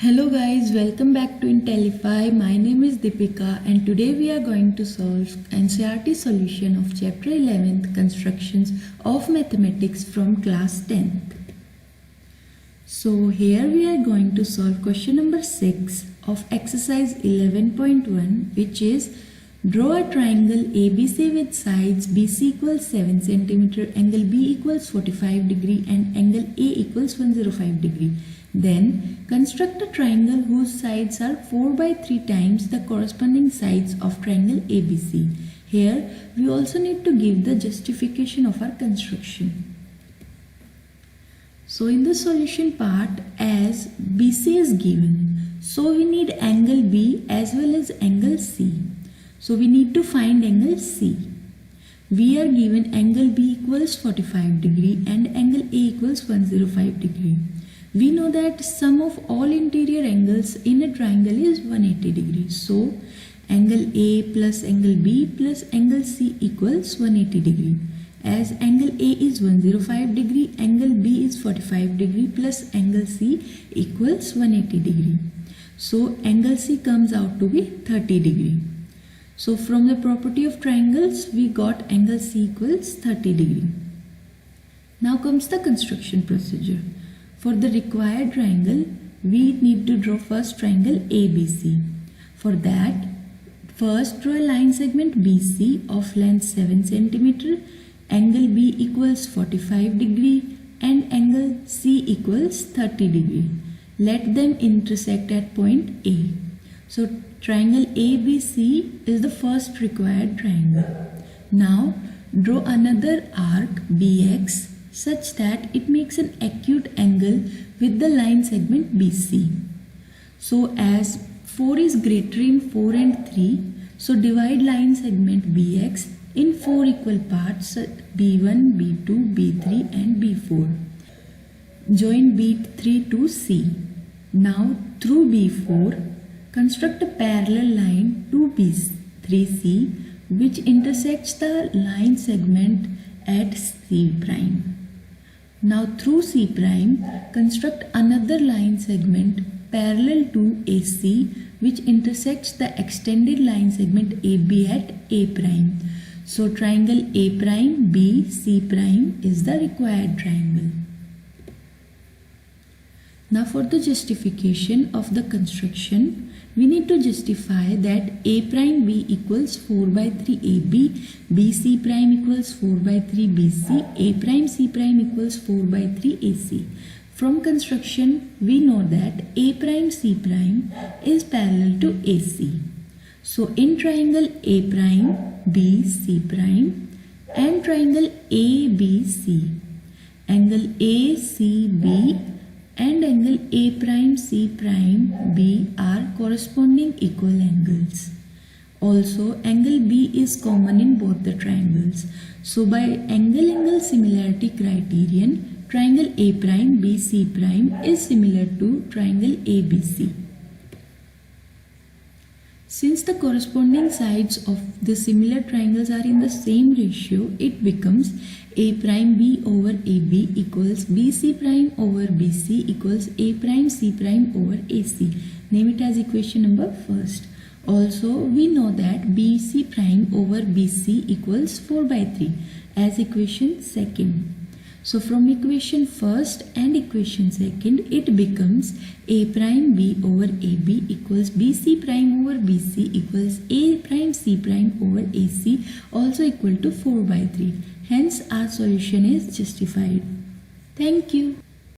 Hello guys, welcome back to Intellify. My name is Deepika and today we are going to solve NCERT solution of chapter 11th Constructions of Mathematics from class 10th. So here we are going to solve question number 6 of exercise 11.1, which is draw a triangle ABC with sides BC equals 7 cm, angle B equals 45 degree and angle A equals 105 degree. Then construct a triangle whose sides are 4 by 3 times the corresponding sides of triangle ABC. Here we also need to give the justification of our construction. So in the solution part, as BC is given, so we need angle B as well as angle C. So we need to find angle C. We are given angle B equals 45 degree and angle A equals 105 degree. We know that sum of all interior angles in a triangle is 180 degrees. So angle A plus angle B plus angle C equals 180 degree. As angle A is 105 degree, angle B is 45 degree plus angle C equals 180 degree. So angle C comes out to be 30 degree. So from the property of triangles, we got angle C equals 30 degree. Now comes the construction procedure. For the required triangle, we need to draw first triangle ABC. For that, first draw a line segment BC of length 7 cm, angle B equals 45 degree and angle C equals 30 degree. Let them intersect at point A. So triangle ABC is the first required triangle. Now draw another arc BX such that it makes an acute angle with the line segment BC. So as 4 is greater in 4 and 3, so divide line segment BX in 4 equal parts, B1, B2, B3 and B4. Join B3 to C. Now through B4, construct a parallel line to B3C which intersects the line segment at C prime. Now through C prime, construct another line segment parallel to AC which intersects the extended line segment AB at A prime. So triangle A prime, B, C prime is the required triangle. Now for the justification of the construction, we need to justify that A prime B equals 4 by 3 AB, B C prime equals 4 by 3 BC, A prime C prime equals 4 by 3 AC. From construction, we know that A prime C prime is parallel to AC. So in triangle A prime B C prime and triangle ABC, angle ACB and angle A prime C prime B are corresponding equal angles. Also, angle B is common in both the triangles. So by angle-angle similarity criterion, triangle A prime B C prime is similar to triangle ABC. Since the corresponding sides of the similar triangles are in the same ratio, it becomes A prime B over AB equals BC prime over BC equals A prime C prime over AC. Name it as equation number first. Also, we know that BC prime over BC equals 4 by 3 as equation second. So from equation first and equation second, it becomes A prime B over AB equals BC prime over BC equals A prime C prime over AC also equal to 4 by 3. Hence our solution is justified. Thank you.